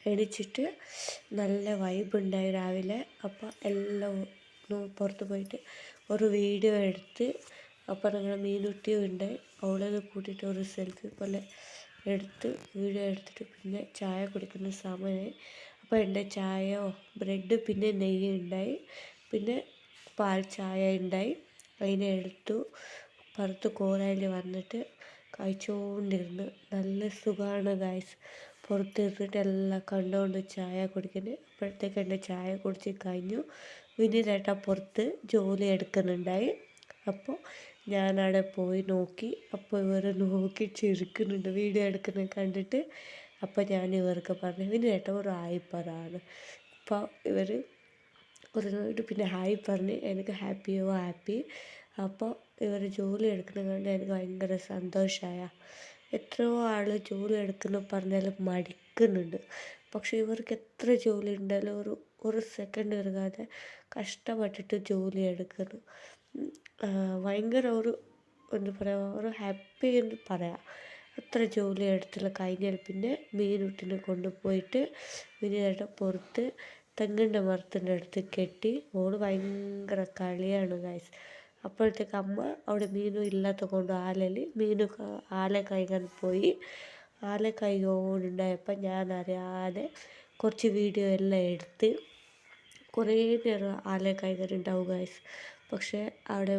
എണീച്ചിട്ട് നല്ല വൈബ് ഉണ്ടായി രാവിലെ. അപ്പോൾ എല്ലാം പുറത്ത് പോയിട്ട് ഒരു വീഡിയോ എടുത്ത്. അപ്പോൾ ഞങ്ങൾ മീനുട്ടിയും ഉണ്ട്, അവളെ കൂട്ടിയിട്ട് ഒരു സെൽഫി പോലെ എടുത്ത് വീഡിയോ എടുത്തിട്ട് പിന്നെ ചായ കുടിക്കുന്ന സമയമായി. അപ്പോൾ എൻ്റെ ചായയോ ബ്രെഡ് പിന്നെ നെയ്യ് ഉണ്ടായി, പിന്നെ പാൽ ചായ ഉണ്ടായി. അതിനെ എടുത്തു പുറത്ത് കോരായിൽ വന്നിട്ട് കഴിച്ചുകൊണ്ടിരുന്നു. നല്ല സുഖമാണ് ഗൈസ്, പുറത്തിരുന്നിട്ട് എല്ലാം കണ്ടുകൊണ്ട് ചായ കുടിക്കുന്നത്. അപ്പോഴത്തേക്ക് എൻ്റെ ചായ കുടിച്ച് കഴിഞ്ഞു. വിനീതേട്ട പുറത്ത് ജോലി എടുക്കുന്നുണ്ടായി. അപ്പോൾ ഞാനവിടെ പോയി നോക്കി. അപ്പോൾ ഇവർ നോക്കി ചിരിക്കുന്നുണ്ട് വീഡിയോ എടുക്കുന്നത് കണ്ടിട്ട്. അപ്പോൾ ഞാൻ ഇവർക്ക് പറഞ്ഞു, വിനീതേട്ട ഒരു ഹായ് പറയാണ്. അപ്പോൾ ഇവർ കുറച്ച് പിന്നെ ഹായ് പറഞ്ഞ് എനിക്ക് ഹാപ്പി. അപ്പോൾ ഇവർ ജോലി എടുക്കുന്നത് കൊണ്ട് എനിക്ക് ഭയങ്കര സന്തോഷമായ. എത്രയോ ആൾ ജോലി എടുക്കുന്നു പറഞ്ഞാലും മടിക്കുന്നുണ്ട്. പക്ഷെ ഇവർക്ക് എത്ര ജോലി ഉണ്ടെങ്കിലും ഒരു സെക്കൻഡ് ഇറങ്ങാതെ കഷ്ടപ്പെട്ടിട്ട് ജോലി എടുക്കുന്നു. ഭയങ്കര എന്താ പറയുക, ഒരു ഹാപ്പി എന്ന് പറയാം. അത്ര ജോലി എടുത്തില്ല. കഴിഞ്ഞാൽ പിന്നെ മീനുട്ടിനെ കൊണ്ടുപോയിട്ട് വിനീതേട്ട പുറത്ത് തെങ്ങിൻ്റെ മരത്തിൻ്റെ അടുത്ത് കെട്ടി. ഓള് ഭയങ്കര കളിയാണ് ഗൈസ്. അപ്പോഴത്തേക്ക് അമ്മ അവിടെ മീനും ഇല്ലാത്ത കൊണ്ട് ആലെ കൈകാൻ പോയി. ആലെ കൈകൊണ്ടുണ്ടായപ്പോൾ ഞാൻ അറിയാതെ കുറച്ച് വീഡിയോ എല്ലാം എടുത്ത് കുറേ നേരം ആലെ കൈകാനുണ്ടാവും ഗൈസ്. പക്ഷേ അവിടെ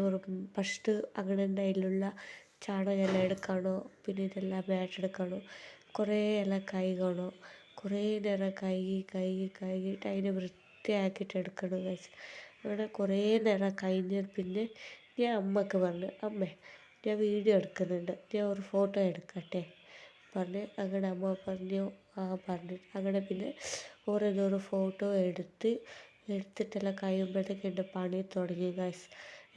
ഫസ്റ്റ് അങ്ങനെ അതിലുള്ള ചാണകമെല്ലാം എടുക്കണോ, പിന്നെ ഇതെല്ലാം മാറ്റെടുക്കണോ, കുറേ എല്ലാം കഴുകണോ, കുറേ നേരം കഴുകിയിട്ട് അതിനെ വൃത്തിയാക്കിയിട്ട് എടുക്കണം ഗൈസ്. അങ്ങനെ കുറേ നേരം കഴിഞ്ഞാൽ പിന്നെ ഞാൻ അമ്മക്ക് പറഞ്ഞു, അമ്മേ ഞാൻ വീഡിയോ എടുക്കുന്നുണ്ട്, ഞാൻ ഒരു ഫോട്ടോ എടുക്കട്ടെ പറഞ്ഞ്. അങ്ങനെ അമ്മ പറഞ്ഞു പറഞ്ഞിട്ട് അങ്ങനെ പിന്നെ ഓരോന്നോരോ ഫോട്ടോ എടുത്തിട്ടെല്ലാം കഴിയുമ്പോഴത്തേക്ക് എൻ്റെ പണി തുടങ്ങി ഗൈസ്.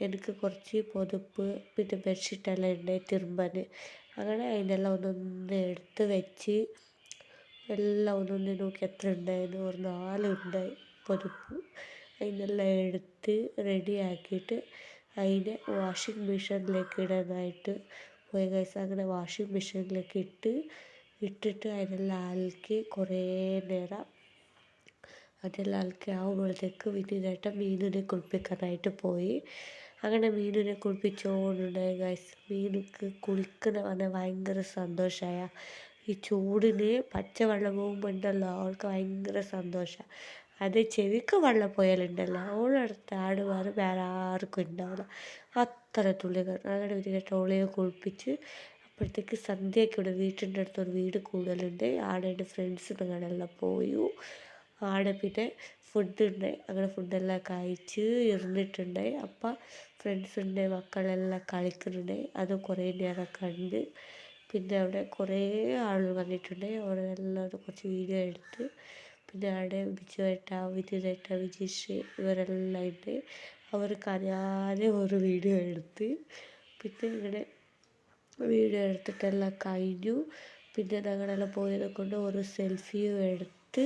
എനിക്ക് കുറച്ച് പുതപ്പ് പിന്നെ ബെഡ്ഷീറ്റെല്ലാം ഉണ്ടായി തിരുമ്പാൻ. അങ്ങനെ അതിനെല്ലാം ഒന്നൊന്ന് എടുത്ത് വെച്ച് എല്ലാം ഒന്നൊന്ന് നോക്കി എത്ര ഉണ്ടായിരുന്നു, ഒരു 4 ഉണ്ടായി പുതപ്പ്. അതിനെല്ലാം എടുത്ത് റെഡിയാക്കിയിട്ട് അതിനെ വാഷിംഗ് മെഷീനിലേക്ക് ഇടാനായിട്ട് പോയി ഗൈസ്. അങ്ങനെ വാഷിംഗ് മെഷീനിലേക്ക് ഇട്ടിട്ട് അതിനെല്ലാം അലക്കി കുറേ നേരം അതെല്ലാം അലക്കി ആവുമ്പോഴത്തേക്ക് വിനീതേട്ടൻ മീനിനെ കുളിപ്പിക്കാനായിട്ട് പോയി. അങ്ങനെ മീനിനെ കുളിപ്പിച്ചുകൊണ്ടുണ്ടായി ഗൈസ്. മീനുക്ക് കുളിക്കുന്ന പറഞ്ഞാൽ ഭയങ്കര സന്തോഷമായ. ഈ ചൂടിന് പച്ചവെള്ളം പോകുമ്പോൾ ഉണ്ടല്ലോ അവൾക്ക് ഭയങ്കര സന്തോഷമാണ്. അത് ചെവിക്ക് വെള്ളം പോയാലുണ്ടല്ലോ അവളടുത്ത് ആടുവാറ് വേറെ ആർക്കും ഉണ്ടാവില്ല, അത്ര തുള്ളികൾ. അങ്ങനെ വിനീതേട്ടൻ ഓളയെ കുളിപ്പിച്ച്. അപ്പോഴത്തേക്ക് സന്ധ്യയ്ക്ക് ഇവിടെ വീട്ടിൻ്റെ അടുത്തൊരു വീട് കൂടുതലുണ്ട്. ആടെ എൻ്റെ ഫ്രണ്ട്സിനെല്ലാം പോയി. ആടെ പിന്നെ ഫുഡുണ്ടായി. അങ്ങനെ ഫുഡെല്ലാം കഴിച്ച് ഇരുന്നിട്ടുണ്ടായി. അപ്പം ഫ്രണ്ട്സിൻ്റെ മക്കളെല്ലാം കളിക്കുന്നുണ്ടായി. അത് കുറേ നേരം കണ്ട്. പിന്നെ അവിടെ കുറേ ആൾ വന്നിട്ടുണ്ടായി. അവരെല്ലാവരും കുറച്ച് വീഡിയോ എടുത്ത്. പിന്നെ അവിടെ ബിജുവേട്ട, വിനീതേട്ട, വിജീഷ് ഇവരെല്ലാം ഉണ്ട്. അവർക്കറിയാതെ ഒരു വീഡിയോ എടുത്ത്. പിന്നെ ഇങ്ങനെ വീഡിയോ എടുത്തിട്ടെല്ലാം കഴിഞ്ഞു. പിന്നെ ഞങ്ങളെല്ലാം പോയതിനെ കൊണ്ട് ഒരു സെൽഫിയും എടുത്ത്